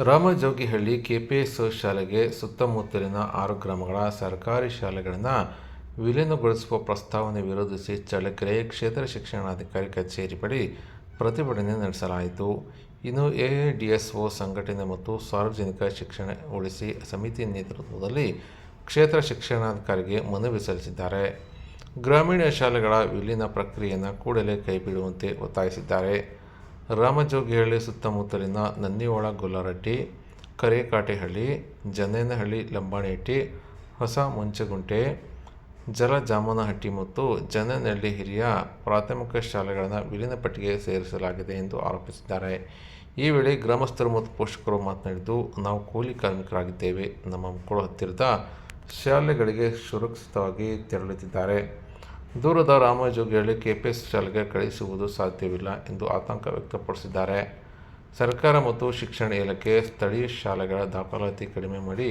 Ramajogihalli KPS ಶಾಲೆಗೆ ಸುತ್ತಮುತ್ತಲಿನ 6 ಗ್ರಾಮಗಳ ಸರ್ಕಾರಿ ಶಾಲೆಗಳನ್ನು ವಿಲೀನಗೊಳಿಸುವ ಪ್ರಸ್ತಾವನೆ ವಿರೋಧಿಸಿ ಚಳ್ಳಕೆರೆ ಕ್ಷೇತ್ರ ಶಿಕ್ಷಣಾಧಿಕಾರಿ ಕಚೇರಿ ಬಳಿ ಪ್ರತಿಭಟನೆ ನಡೆಸಲಾಯಿತು. ಇನ್ನು ಎಐಡಿಎಸ್ಒ ಸಂಘಟನೆ ಮತ್ತು ಸಾರ್ವಜನಿಕ ಶಿಕ್ಷಣ ಉಳಿಸಿ ಸಮಿತಿ ನೇತೃತ್ವದಲ್ಲಿ ಕ್ಷೇತ್ರ ಶಿಕ್ಷಣಾಧಿಕಾರಿಗೆ ಮನವಿ ಸಲ್ಲಿಸಿದ್ದಾರೆ. ಗ್ರಾಮೀಣ ಶಾಲೆಗಳ ವಿಲೀನ ಪ್ರಕ್ರಿಯೆಯನ್ನು ಕೂಡಲೇ ಕೈಬಿಡುವಂತೆ ಒತ್ತಾಯಿಸಿದ್ದಾರೆ. ರಾಮಜೋಗಿಹಳ್ಳಿ ಸುತ್ತಮುತ್ತಲಿನ ನನ್ನಿಹೊಳ ಗೊಲ್ಲರಹಟ್ಟಿ, ಕರೇಕಾಟೆಹಳ್ಳಿ, ಜನ್ನೇನಹಳ್ಳಿ, ಲಂಬಾಣಿಹಟ್ಟಿ, ಹೊಸ ಮುಂಚಗುಂಟೆ, ಜಲಜಾಮನಹಟ್ಟಿ ಮತ್ತು ಜನ್ನೇನಹಳ್ಳಿ ಹಿರಿಯ ಪ್ರಾಥಮಿಕ ಶಾಲೆಗಳನ್ನು ವಿಲೀನ ಪಟ್ಟಿಗೆ ಸೇರಿಸಲಾಗಿದೆ ಎಂದು ಆರೋಪಿಸಿದ್ದಾರೆ. ಈ ವೇಳೆ ಗ್ರಾಮಸ್ಥರು ಮತ್ತು ಪೋಷಕರು ಮಾತನಾಡಿದ್ದು, ನಾವು ಕೂಲಿ ಕಾರ್ಮಿಕರಾಗಿದ್ದೇವೆ. ನಮ್ಮ ಮಕ್ಕಳು ಹತ್ತಿರದ ಶಾಲೆಗಳಿಗೆ ಸುರಕ್ಷಿತವಾಗಿ ತೆರಳುತ್ತಿದ್ದಾರೆ. ದೂರದ ರಾಮಜೋಗಿಹಳ್ಳಿ ಕೆಪಿಎಸ್ ಶಾಲೆಗೆ ಕಳುಹಿಸುವುದು ಸಾಧ್ಯವಿಲ್ಲ ಎಂದು ಆತಂಕ ವ್ಯಕ್ತಪಡಿಸಿದ್ದಾರೆ. ಸರ್ಕಾರ ಮತ್ತು ಶಿಕ್ಷಣ ಇಲಾಖೆ ಸ್ಥಳೀಯ ಶಾಲೆಗಳ ದಾಖಲಾತಿ ಕಡಿಮೆ ಮಾಡಿ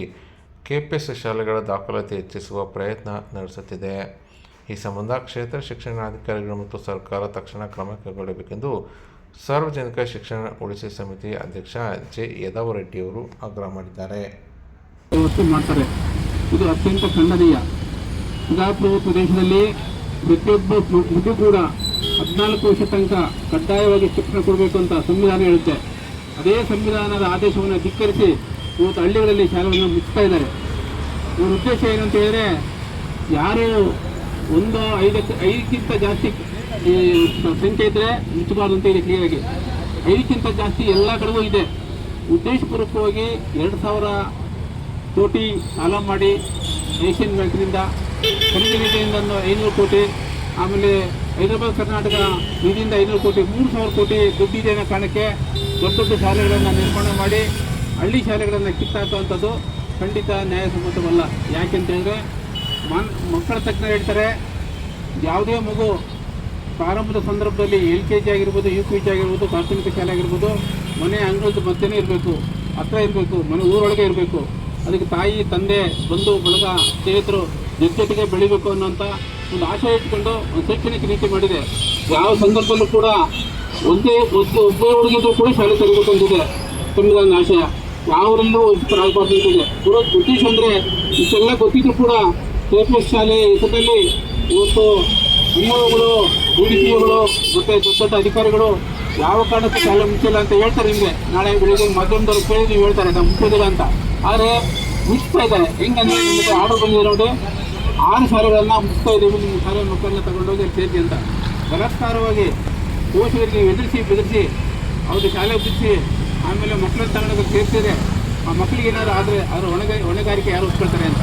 ಕೆಪಿಎಸ್ ಶಾಲೆಗಳ ದಾಖಲಾತಿ ಹೆಚ್ಚಿಸುವ ಪ್ರಯತ್ನ ನಡೆಸುತ್ತಿದೆ. ಈ ಸಂಬಂಧ ಕ್ಷೇತ್ರ ಶಿಕ್ಷಣಾಧಿಕಾರಿಗಳು ಮತ್ತು ಸರ್ಕಾರ ತಕ್ಷಣ ಕ್ರಮ ಕೈಗೊಳ್ಳಬೇಕೆಂದು ಸಾರ್ವಜನಿಕ ಶಿಕ್ಷಣ ಉಳಿಸಿ ಸಮಿತಿ ಅಧ್ಯಕ್ಷ ಜೆ ಯದಾವರೆಡ್ಡಿಯವರು ಆಗ್ರಹ ಮಾಡಿದ್ದಾರೆ. ಇದು ಅತ್ಯಂತ ಖಂಡನೀಯ. ಪ್ರಜಾಪ್ರಭುತ್ವ ದೇಶದಲ್ಲಿ ಪ್ರತಿಯೊಬ್ಬ ಮಗು ಕೂಡ 14 ವರ್ಷ ತನಕ ಕಡ್ಡಾಯವಾಗಿ ಶಿಕ್ಷಣ ಕೊಡಬೇಕು ಅಂತ ಸಂವಿಧಾನ ಹೇಳುತ್ತೆ. ಅದೇ ಸಂವಿಧಾನದ ಆದೇಶವನ್ನು ಧಿಕ್ಕರಿಸಿ ಇವತ್ತು ಹಳ್ಳಿಗಳಲ್ಲಿ ಶಾಲೆಗಳನ್ನು ಮುಚ್ತಾ ಇದ್ದಾರೆ. ಇವ್ರ ಉದ್ದೇಶ ಏನಂತ ಹೇಳಿದ್ರೆ, ಯಾರು 5ಕ್ಕಿಂತ ಜಾಸ್ತಿ ಸಂಖ್ಯೆ ಇದ್ದರೆ ಮುಚ್ಚಬಾರ್ದು ಅಂತ ಇದೆ ಕ್ಲಿಯರಾಗಿ. 5ಕ್ಕಿಂತ ಜಾಸ್ತಿ ಎಲ್ಲ ಕಡೆಗೂ ಇದೆ. ಉದ್ದೇಶಪೂರ್ವಕವಾಗಿ 2,000 ಕೋಟಿ ಸಾಲ ಮಾಡಿ ಏಷ್ಯನ್ ಬ್ಯಾಂಕ್ನಿಂದ, ಖನಿಜ ನಿಧಿಯಿಂದ 500 ಕೋಟಿ, ಆಮೇಲೆ ಹೈದರಾಬಾದ್ ಕರ್ನಾಟಕ ನಿಧಿಯಿಂದ 500 ಕೋಟಿ, 3,000 ಕೋಟಿ ದುಡ್ಡಿದೆ ಅನ್ನೋ ಕಾರಣಕ್ಕೆ ದೊಡ್ಡ ದೊಡ್ಡ ಶಾಲೆಗಳನ್ನು ನಿರ್ಮಾಣ ಮಾಡಿ ಹಳ್ಳಿ ಶಾಲೆಗಳನ್ನು ಕಿತ್ತಾಕುವಂಥದ್ದು ಖಂಡಿತ ನ್ಯಾಯಸಮ್ಮತವಲ್ಲ. ಯಾಕೆಂತ ಹೇಳಿದ್ರೆ, ಮಕ್ಕಳ ತಜ್ಞರು ಹೇಳ್ತಾರೆ, ಯಾವುದೇ ಮಗು ಪ್ರಾರಂಭದ ಸಂದರ್ಭದಲ್ಲಿ LKG ಆಗಿರ್ಬೋದು, UKG ಆಗಿರ್ಬೋದು, ಪ್ರಾಥಮಿಕ ಶಾಲೆ ಆಗಿರ್ಬೋದು, ಮನೆ ಅಂಗಳದ ಮಧ್ಯೆನೇ ಇರಬೇಕು, ಹತ್ರ ಇರಬೇಕು, ಮನೆ ಊರೊಳಗೆ ಇರಬೇಕು. ಅದಕ್ಕೆ ತಾಯಿ, ತಂದೆ, ಬಂಧು ಬಳಗ, ಸ್ನೇಹಿತರು ಜೊತೆಗೆ ಬೆಳಿಬೇಕು ಅನ್ನೋಂಥ ಒಂದು ಆಶಯ ಇಟ್ಕೊಂಡು ಒಂದು ಶೈಕ್ಷಣಿಕ ನೀತಿ ಮಾಡಿದೆ. ಯಾವ ಸಂದರ್ಭದಲ್ಲೂ ಕೂಡ ಒಬ್ಬೇ ಹುಡುಗಿದ್ರು ಕೂಡ ಶಾಲೆ ತೆರಬೇಕು ಅಂತಿದೆ ಸಂವಿಧಾನದ ಆಶಯ. ಯಾವರಲ್ಲೂ ಆಗಬಾರ್ದು ಅಂತಿದೆ. ಬ್ರಿಟಿಷ್ ಅಂದರೆ ಇಷ್ಟೆಲ್ಲ ಗೊತ್ತಿದ್ರು ಕೂಡ ಕೆಪಿಎಸ್ ಶಾಲೆ ಹೆಸರಲ್ಲಿ ಇವತ್ತು ಇಒಗಳು, DDPOಗಳು ಮತ್ತು ದೊಡ್ಡ ದೊಡ್ಡ ಅಧಿಕಾರಿಗಳು ಯಾವ ಕಾರಣಕ್ಕೂ ಶಾಲೆ ಮುಚ್ಚಿಲ್ಲ ಅಂತ ಹೇಳ್ತಾರೆ. ನಿಮಗೆ ನಾಳೆ ಬೆಳಿಗ್ಗೆ ಮಾಧ್ಯಮದವ್ರು ಕೇಳಿ ನೀವು ಹೇಳ್ತಾರೆ ನಾವು ಮುಚ್ಚೋದಿಲ್ಲ ಅಂತ. ಆದರೆ ಮುಚ್ತಾ ಇದ್ದಾರೆ. ಹೆಂಗಂದ್ರೆ ನಿಮಗೆ ಆರ್ಡರ್ ಬಂದಿದೆ ನೋಡಿ, 6 ಶಾಲೆಗಳನ್ನು ಮುಚ್ತಾ ಇದ್ದೀವಿ, ನಿಮ್ಮ ಶಾಲೆ ಮಕ್ಕಳನ್ನ ತಗೊಂಡೋಗಿ ಸೇರಿಸಿ ಅಂತ ಬಲಾತ್ಕಾರವಾಗಿ ಪೋಷಕರಿಗೆ ಬೆದರಿಸಿ ಅವ್ರಿಗೆ ಶಾಲೆ ಬಿಡಿಸಿ ಆಮೇಲೆ ಮಕ್ಕಳನ್ನ ತಗೊಂಡೋಗಿ ಸೇರಿಸಿದ್ರೆ ಆ ಮಕ್ಕಳಿಗೆ ಏನಾದ್ರು ಆದರೆ ಅದರ ಹೊಣೆಗಾರಿಕೆ ಯಾರು ಒಪ್ಕೊಳ್ತಾರೆ ಅಂತ